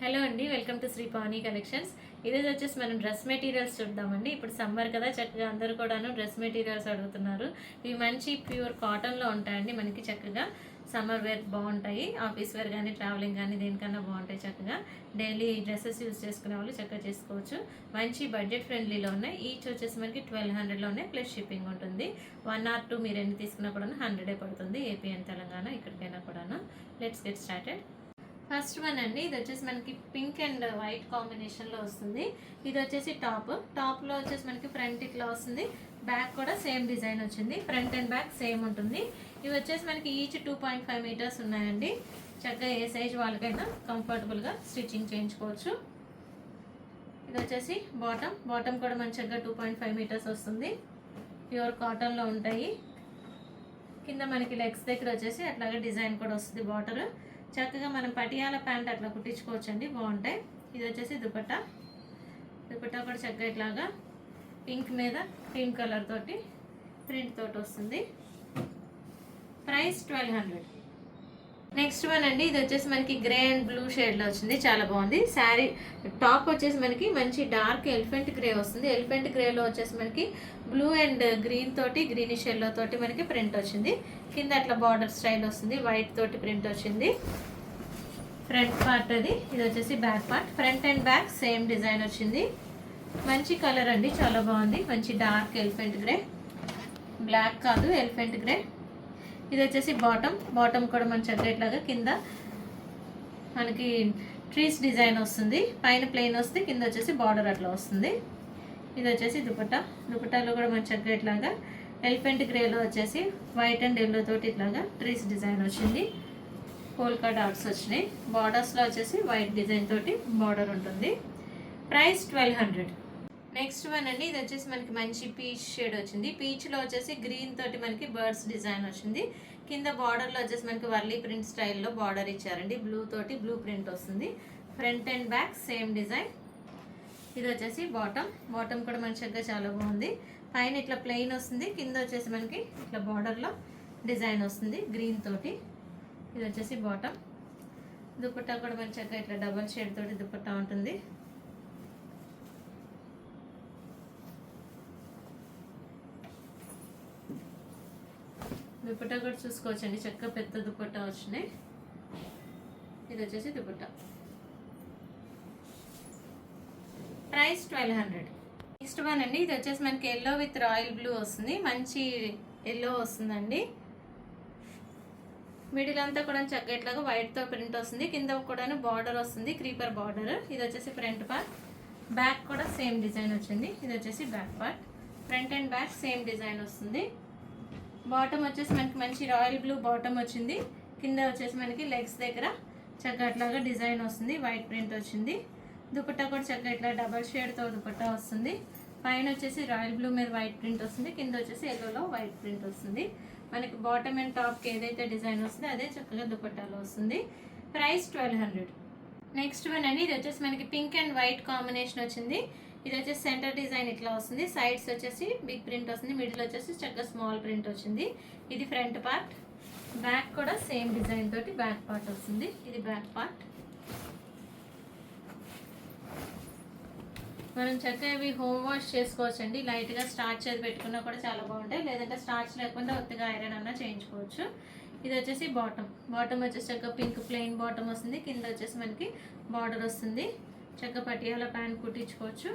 Hello అండి, welcome to Sri Pavani Collections. ఈరోజు వచ్చేసి మనం డ్రెస్ మెటీరియల్స్ చూద్దామండి. ఇప్పుడు సమ్మర్ కదా, చక్కగా అందరూ కూడాను డ్రెస్ మెటీరియల్స్ అడుగుతున్నారు. ఇవి మంచి ప్యూర్ కాటన్లో ఉంటాయండి. మనకి చక్కగా సమ్మర్ వేర్ బాగుంటాయి. ఆఫీస్ వేర్ కానీ, ట్రావెలింగ్ కానీ దేనికన్నా బాగుంటాయి. చక్కగా డైలీ డ్రెస్సెస్ యూజ్ చేసుకునే వాళ్ళు చక్కగా చేసుకోవచ్చు. మంచి బడ్జెట్ ఫ్రెండ్లీలో ఉన్నాయి. ఈచ్ వచ్చేసి మనకి 1200లో ఉన్నాయి, ప్లస్ షిప్పింగ్ ఉంటుంది. 1 or 2 మీరు ఎన్ని తీసుకున్నా కూడా 100 పడుతుంది. ఏపీ అండ్ తెలంగాణ ఎక్కడికైనా కూడాను. Let's get started. First one అండి, ఇది వచ్చేసి మనకి పింక్ అండ్ వైట్ కాంబినేషన్లో వస్తుంది. ఇది వచ్చేసి టాప్లో వచ్చేసి మనకి ఫ్రంట్ ఇట్లా వస్తుంది, బ్యాక్ కూడా సేమ్ డిజైన్ వచ్చింది. ఫ్రంట్ అండ్ బ్యాక్ సేమ్ ఉంటుంది. ఇవి వచ్చేసి మనకి ఈచ్ 2.5 మీటర్స్ ఉన్నాయండి. చక్కగా ఏ సైజ్ వాళ్ళకైనా కంఫర్టబుల్గా స్టిచ్చింగ్ చేయించుకోవచ్చు. ఇది వచ్చేసి బాటమ్ కూడా మంచిగా 2.5 మీటర్స్ వస్తుంది. ప్యూర్ కాటన్లో ఉంటాయి. కింద మనకి లెగ్స్ దగ్గర వచ్చేసి అట్లాగే డిజైన్ కూడా వస్తుంది. బార్డర్ చక్కగా మనం పటియాల ప్యాంట్ అట్లా కుట్టించుకోవచ్చు అండి, బాగుంటాయి. ఇది వచ్చేసి దుపట్టా కూడా చక్కగా ఇట్లాగా పింక్ మీద క్రీమ్ కలర్ తోటి ప్రింట్ తోటి వస్తుంది. ప్రైస్ 1200. నెక్స్ట్ వన్ అండి, ఇది వచ్చేసి మనకి గ్రే అండ్ బ్లూ షేడ్లో వచ్చింది, చాలా బాగుంది. శారీ టాప్ వచ్చేసి మనకి మంచి డార్క్ ఎలిఫెంట్ గ్రే వస్తుంది. ఎలిఫెంట్ గ్రేలో వచ్చేసి మనకి బ్లూ అండ్ గ్రీన్ తోటి, గ్రీనిష్ ఎల్లో తోటి మనకి ప్రింట్ వచ్చింది. కింద అట్లా బార్డర్ స్టైల్ వస్తుంది, వైట్ తోటి ప్రింట్ వచ్చింది. ఫ్రంట్ పార్ట్ అది, ఇది వచ్చేసి back part. Front and back same design వచ్చింది. మంచి కలర్ అండి, చాలా బాగుంది. మంచి డార్క్ ఎలిఫెంట్ గ్రే, బ్లాక్ కాదు ఎలిఫెంట్ గ్రే. ఇది వచ్చేసి బాటమ్ కూడా మంచి అట్లా కింద మనకి ట్రీస్ డిజైన్ వస్తుంది. పైన ప్లెయిన్ వస్తే కింద వచ్చేసి బార్డర్ అట్లా వస్తుంది. ఇది వచ్చేసి దుపట్టాలో కూడా మంచి ఇట్లాగా ఎలిఫెంట్ గ్రేలో వచ్చేసి వైట్ అండ్ ఎల్లో తోటి ఇట్లాగా ట్రీస్ డిజైన్ వచ్చింది. పోల్కా డాట్స్ వచ్చినాయి. బార్డర్స్లో వచ్చేసి వైట్ డిజైన్ తోటి బార్డర్ ఉంటుంది. ప్రైస్ 1200. నెక్స్ట్ వన్ అండి, ఇది వచ్చేసి మనకి మంచి పీచ్ షేడ్ వచ్చింది. పీచ్లో వచ్చేసి గ్రీన్ తోటి మనకి బర్డ్స్ డిజైన్ వచ్చింది. కింద బార్డర్లో వచ్చేసి మనకి వర్లీ ప్రింట్ స్టైల్లో బార్డర్ ఇచ్చారండి. బ్లూ తోటి బ్లూ ప్రింట్ వస్తుంది. Front and back same design. ఇది వచ్చేసి బాటమ్ కూడా మంచిగా చాలా బాగుంది. పైన ఇట్లా ప్లెయిన్ వస్తుంది, కింద వచ్చేసి మనకి ఇట్లా బార్డర్లో డిజైన్ వస్తుంది గ్రీన్ తోటి. ఇది వచ్చేసి బాటమ్. దుపట్టా కూడా మంచిగా ఇట్లా డబల్ షేడ్ తోటి దుపట్టా ఉంటుంది. దుపట్టా కూడా చూసుకోవచ్చండి, చక్కగా పెద్ద దుపట్టా వచ్చినాయి. ఇది వచ్చేసి దుపట్టా. ప్రైస్ 1200. నెక్స్ట్ వన్ అండి, ఇది వచ్చేసి మనకి ఎల్లో విత్ రాయల్ బ్లూ వస్తుంది. మంచి ఎల్లో వస్తుందండి. మిడిల్ అంతా కూడా చక్కగా ఇట్లాగా వైట్తో ప్రింట్ వస్తుంది. కింద కూడా బార్డర్ వస్తుంది, క్రీపర్ బార్డర్. ఇది వచ్చేసి ఫ్రంట్ పార్ట్. బ్యాక్ కూడా సేమ్ డిజైన్ వచ్చింది. ఇది వచ్చేసి back part. Front and back same design వస్తుంది. బాటమ్ వచ్చేసి మనకి మంచి రాయల్ బ్లూ బాటమ్ వచ్చింది. కింద వచ్చేసి మనకి లెగ్స్ దగ్గర చక్కగా అట్లాగా డిజైన్ వస్తుంది, వైట్ ప్రింట్ వచ్చింది. దుపట్టా కూడా చక్కగా ఇట్లా డబల్ షేడ్తో దుపట్టా వస్తుంది. పైన వచ్చేసి రాయల్ బ్లూ మీద వైట్ ప్రింట్ వస్తుంది. కింద వచ్చేసి ఎల్లోలో వైట్ ప్రింట్ వస్తుంది. మనకి బాటమ్ అండ్ టాప్కి ఏదైతే డిజైన్ వస్తుందో అదే చక్కగా దుపట్టాలో వస్తుంది. ప్రైస్ 1200. నెక్స్ట్ వన్ అండి, ఇది వచ్చేసి మనకి పింక్ అండ్ వైట్ కాంబినేషన్ వచ్చింది. ఇది వచ్చేసి సెంటర్ డిజైన్ ఇట్లా వస్తుంది. సైడ్స్ వచ్చేసి బిగ్ ప్రింట్ వస్తుంది. మిడిల్ వచ్చేసి చక్కగా స్మాల్ ప్రింట్ వచ్చింది. ఇది ఫ్రంట్ పార్ట్. బ్యాక్ కూడా సేమ్ డిజైన్ తోటి బ్యాక్ పార్ట్ వస్తుంది. ఇది బ్యాక్ పార్ట్. మనం చక్కగా ఇవి హోమ్ వాష్ చేసుకోవచ్చు అండి. లైట్గా స్టార్చ్ చేసి పెట్టుకున్నా కూడా చాలా బాగుంటాయి. లేదంటే స్టార్చ్ లేకుండా ఒత్తిగా ఐరన్ అన్నా చేయించుకోవచ్చు. ఇది వచ్చేసి బాటమ్ వచ్చేసి చక్కగా పింక్ ప్లెయిన్ బాటమ్ వస్తుంది. కింద వచ్చేసి మనకి బార్డర్ వస్తుంది. చక్కగా పటియాల ప్యాంట్ కుట్టించుకోవచ్చు,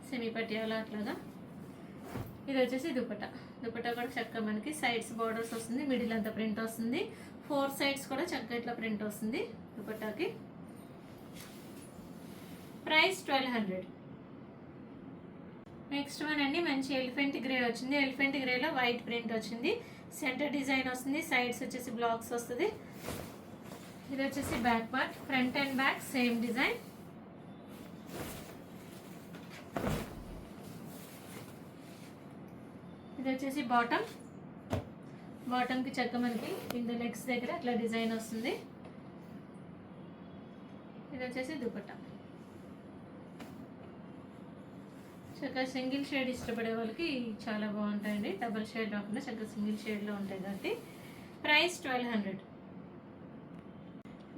సెమీ పటియాల అట్లాగా. ఇది వచ్చేసి దుపట్టా కూడా చక్కగా మనకి సైడ్స్ బార్డర్స్ వస్తుంది. మిడిల్ అంతా ప్రింట్ వస్తుంది. 4 సైడ్స్ కూడా చక్కగా ఇట్లా ప్రింట్ వస్తుంది దుపట్టాకి. ప్రైస్ 1200. నెక్స్ట్ వన్ అండి, మంచి ఎలిఫెంట్ గ్రే వచ్చింది. ఎలిఫెంట్ గ్రేలో వైట్ ప్రింట్ వచ్చింది. సెంటర్ డిజైన్ వస్తుంది. సైడ్స్ వచ్చేసి బ్లాక్స్ వస్తుంది. ఇది వచ్చేసి back part. Front and back same design. ఇది వచ్చేసి బాటమ్కి చక్క మనకి కింద లెగ్స్ దగ్గర అట్లా డిజైన్ వస్తుంది. ఇది వచ్చేసి దుపట్టా. చక్కగా సింగిల్ షేడ్ ఇష్టపడే వాళ్ళకి చాలా బాగుంటాయండి. డబుల్ షేడ్ కాకుండా చక్కగా సింగిల్ షేడ్లో ఉంటాయి కాబట్టి. ప్రైస్ 1200.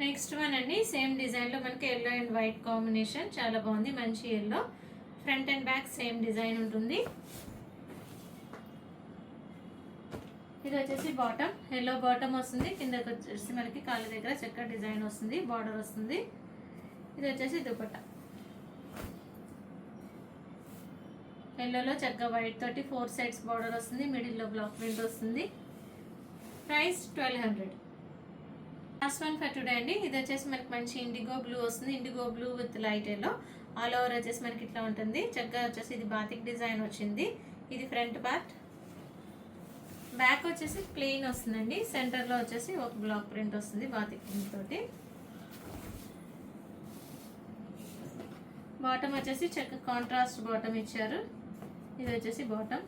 నెక్స్ట్ వన్ అండి, సేమ్ డిజైన్లో మనకి ఎల్లో అండ్ వైట్ కాంబినేషన్, చాలా బాగుంది, మంచి yellow. Front and back same design ఉంటుంది. ఇది వచ్చేసి బాటమ్, ఎల్లో బాటమ్ వస్తుంది. కిందకి వచ్చేసి మనకి కాళ్ళ దగ్గర చెక్క డిజైన్ వస్తుంది, బార్డర్ వస్తుంది. ఇది వచ్చేసి దుపట్టా, ఎల్లోలో చక్కగా వైట్ తోటి 4 సైడ్స్ బార్డర్ వస్తుంది, మిడిల్లో బ్లాక్ ప్రింట్ వస్తుంది. Price 1200. Last one for today అండి. ఇది వచ్చేసి మనకి మంచి ఇండిగో బ్లూ వస్తుంది, IndiGo blue with light yellow. All over వచ్చేసి మనకి ఇట్లా ఉంటుంది. చక్కగా వచ్చేసి ఇది బాతిక్ డిజైన్ వచ్చింది. ఇది ఫ్రంట్ పార్ట్. బ్యాక్ వచ్చేసి ప్లెయిన్ వస్తుందండి. సెంటర్లో వచ్చేసి ఒక బ్లాక్ ప్రింట్ వస్తుంది బాతిక్ ప్రింట్ తోటి. బాటమ్ వచ్చేసి చక్కగా కాంట్రాస్ట్ బాటమ్ ఇచ్చారు. ఇది వచ్చేసి బాటమ్,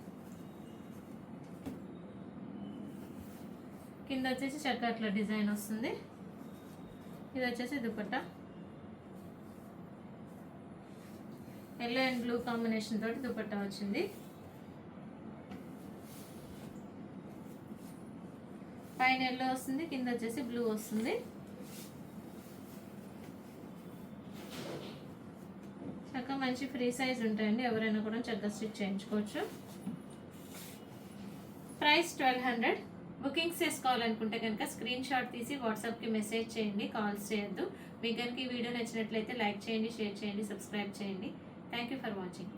కింద వచ్చేసి చక్కగా అట్లా డిజైన్ వస్తుంది. ఇది వచ్చేసి dupatta, yellow and blue combination తోటి దుపట్టా వచ్చింది. పైన ఎల్లో వస్తుంది, కింద వచ్చేసి బ్లూ వస్తుంది. చక్కగా మంచి ఫ్రీ సైజ్ ఉంటాయండి, ఎవరైనా కూడా చక్కగా స్టిచ్ చేయించుకోవచ్చు. ప్రైస్ 1200. బుకింగ్స్ చేసుకోవాలనుకుంటే కనుక స్క్రీన్ షాట్ తీసి వాట్సాప్కి మెసేజ్ చేయండి, కాల్స్ చేయొద్దు. మీకు కనుక ఈ వీడియో నచ్చినట్లయితే లైక్ చేయండి, షేర్ చేయండి, సబ్స్క్రైబ్ చేయండి. Thank you for watching.